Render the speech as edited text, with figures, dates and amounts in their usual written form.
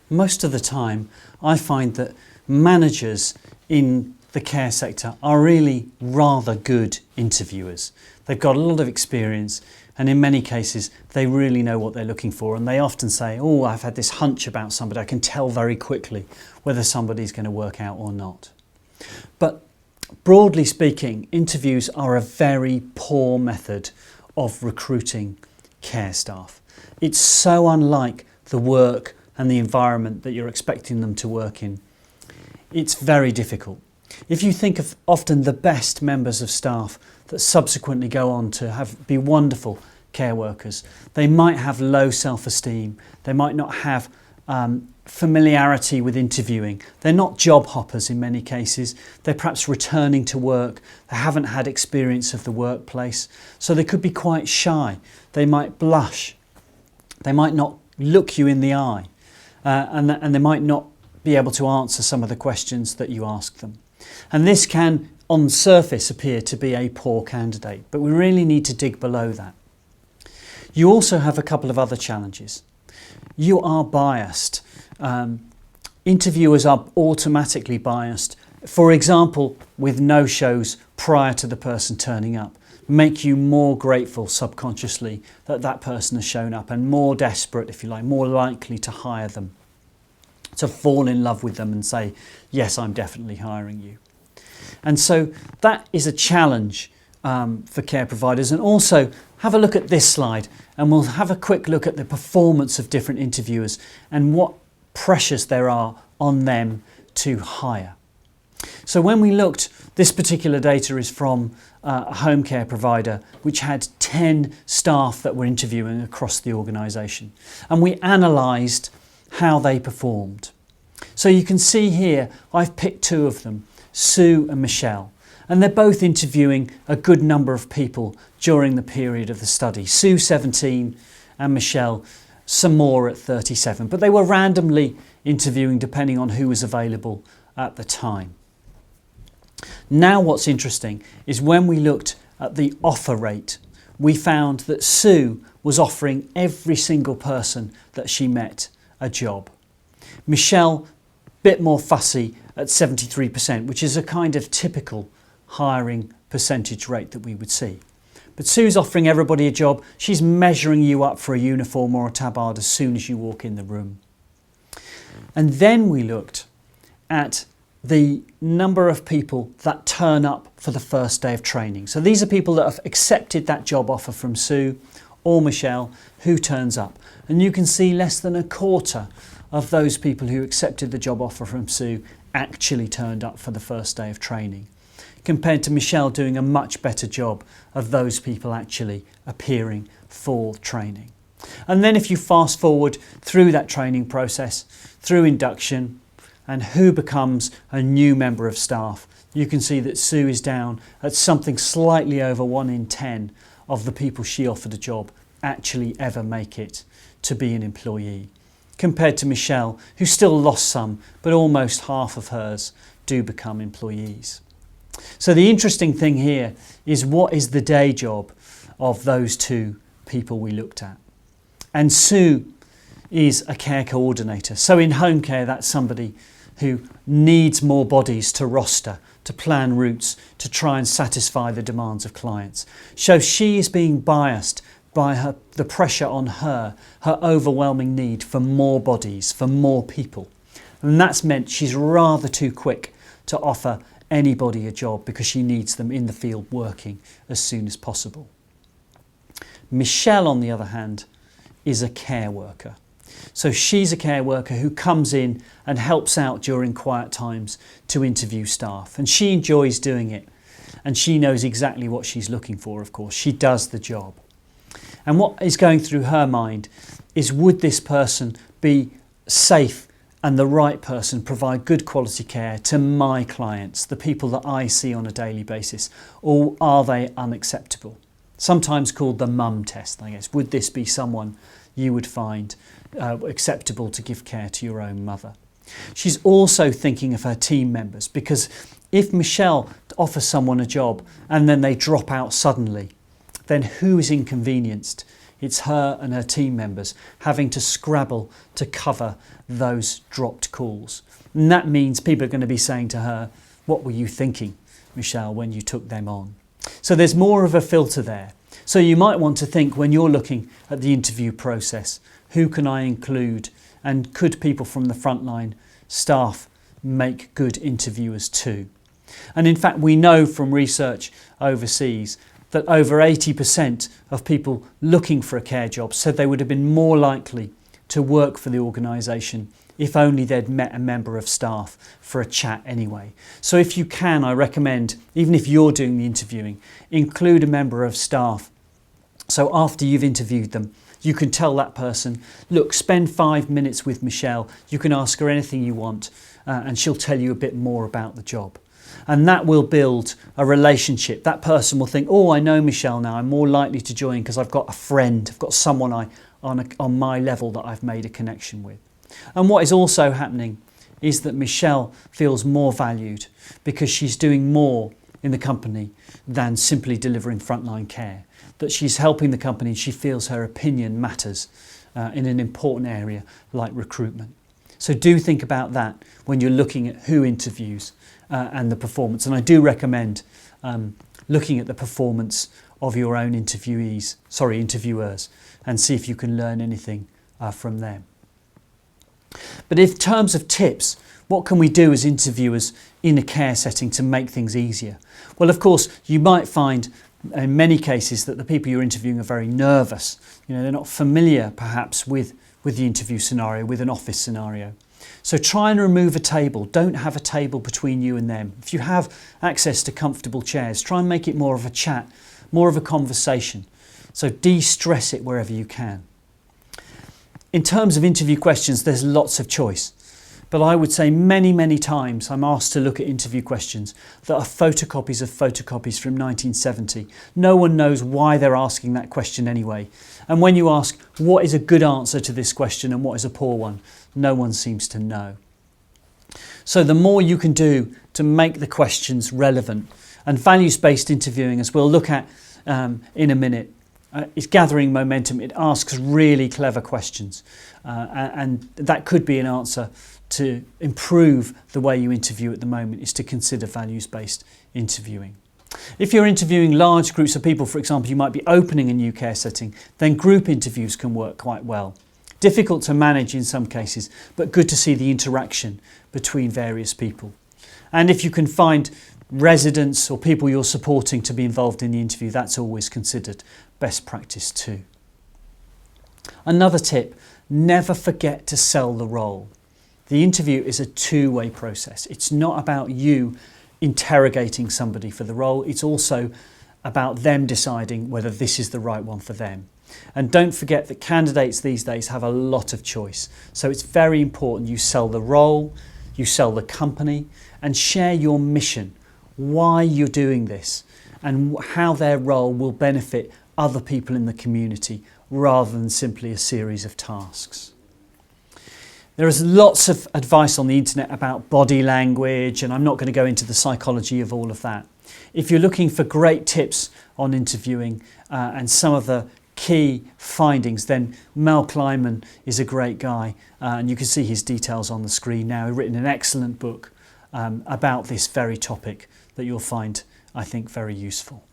most of the time I find that managers in the care sector are really rather good interviewers. They've got a lot of experience, and in many cases they really know what they're looking for, and they often say, oh, I've had this hunch about somebody, I can tell very quickly whether somebody's going to work out or not. But broadly speaking, interviews are a very poor method of recruiting care staff. It's so unlike the work and the environment that you're expecting them to work in. It's very difficult. If you think of often the best members of staff that subsequently go on to be wonderful care workers, they might have low self-esteem, they might not have familiarity with interviewing, they're not job hoppers in many cases, they're perhaps returning to work, they haven't had experience of the workplace, so they could be quite shy, they might blush, they might not look you in the eye, and they might not be able to answer some of the questions that you ask them. And this can, on the surface, appear to be a poor candidate, but we really need to dig below that. You also have a couple of other challenges. You are biased. Interviewers are automatically biased. For example, with no-shows prior to the person turning up, make you more grateful subconsciously that that person has shown up, and more desperate, if you like, more likely to hire them, to fall in love with them and say, yes, I'm definitely hiring you. And so that is a challenge for care providers. And also have a look at this slide, and we'll have a quick look at the performance of different interviewers and what pressures there are on them to hire. So when we looked, this particular data is from a home care provider which had 10 staff that were interviewing across the organisation, and we analysed how they performed. So you can see here I've picked two of them, Sue and Michelle, and they're both interviewing a good number of people during the period of the study. Sue 17 and Michelle some more at 37, but they were randomly interviewing depending on who was available at the time. Now what's interesting is when we looked at the offer rate, we found that Sue was offering every single person that she met a job. Michelle, bit more fussy at 73%, which is a kind of typical hiring percentage rate that we would see. But Sue's offering everybody a job. She's measuring you up for a uniform or a tabard as soon as you walk in the room. And then we looked at the number of people that turn up for the first day of training. So these are people that have accepted that job offer from Sue or Michelle who turns up. And you can see less than a quarter of those people who accepted the job offer from Sue actually turned up for the first day of training, compared to Michelle doing a much better job of those people actually appearing for training. And then if you fast forward through that training process, through induction, and who becomes a new member of staff, you can see that Sue is down at something slightly over 1 in 10 of the people she offered a job actually ever make it to be an employee, compared to Michelle, who still lost some, but almost half of hers do become employees. So the interesting thing here is, what is the day job of those two people we looked at? And Sue is a care coordinator. So in home care, that's somebody who needs more bodies to roster, to plan routes, to try and satisfy the demands of clients. So she is being biased by the pressure on her overwhelming need for more bodies, for more people. And that's meant she's rather too quick to offer anybody a job because she needs them in the field working as soon as possible. Michelle, on the other hand, is a care worker. So she's a care worker who comes in and helps out during quiet times to interview staff, and she enjoys doing it, and she knows exactly what she's looking for. Of course, she does the job. And what is going through her mind is, would this person be safe and the right person, provide good quality care to my clients, the people that I see on a daily basis, or are they unacceptable? Sometimes called the mum test, I guess. Would this be someone you would find acceptable to give care to your own mother? She's also thinking of her team members, because if Michelle offers someone a job and then they drop out suddenly, then who is inconvenienced It's her and her team members having to scrabble to cover those dropped calls. And that means people are going to be saying to her, "What were you thinking, Michelle, when you took them on?" So there's more of a filter there. So you might want to think when you're looking at the interview process, who can I include, and could people from the frontline staff make good interviewers too? And in fact, we know from research overseas that over 80% of people looking for a care job said they would have been more likely to work for the organisation if only they'd met a member of staff for a chat anyway. So if you can, I recommend, even if you're doing the interviewing, include a member of staff. So after you've interviewed them, you can tell that person, look, spend 5 minutes with Michelle. You can ask her anything you want and she'll tell you a bit more about the job. And that will build a relationship. That person will think, oh, I know Michelle now. I'm more likely to join because I've got a friend. I've got someone on my level that I've made a connection with. And what is also happening is that Michelle feels more valued because she's doing more in the company than simply delivering frontline care. That she's helping the company and she feels her opinion matters in an important area like recruitment. So do think about that when you're looking at who interviews and the performance. And I do recommend looking at the performance of your own interviewers, and see if you can learn anything from them. But in terms of tips, what can we do as interviewers in a care setting to make things easier? Well, of course, you might find in many cases that the people you're interviewing are very nervous. They're not familiar perhaps with the interview scenario, with an office scenario. So try and remove a table. Don't have a table between you and them. If you have access to comfortable chairs, try and make it more of a chat, more of a conversation. So de-stress it wherever you can. In terms of interview questions, there's lots of choice. But I would say many, many times I'm asked to look at interview questions that are photocopies of photocopies from 1970. No one knows why they're asking that question anyway. And when you ask, what is a good answer to this question and what is a poor one, no one seems to know. So the more you can do to make the questions relevant, and values-based interviewing, as we'll look at in a minute, is gathering momentum. It asks really clever questions, and that could be an answer to improve the way you interview at the moment, is to consider values-based interviewing. If you're interviewing large groups of people, for example, you might be opening a new care setting, then group interviews can work quite well. Difficult to manage in some cases, but good to see the interaction between various people. And if you can find residents or people you're supporting to be involved in the interview, that's always considered best practice too. Another tip, never forget to sell the role. The interview is a two-way process. It's not about you interrogating somebody for the role. It's also about them deciding whether this is the right one for them. And don't forget that candidates these days have a lot of choice. So it's very important you sell the role, you sell the company, and share your mission, why you're doing this, and how their role will benefit other people in the community rather than simply a series of tasks. There is lots of advice on the internet about body language, and I'm not going to go into the psychology of all of that. If you're looking for great tips on interviewing and some of the key findings, then Mel Kleiman is a great guy, and you can see his details on the screen now. He's written an excellent book about this very topic that you'll find, I think, very useful.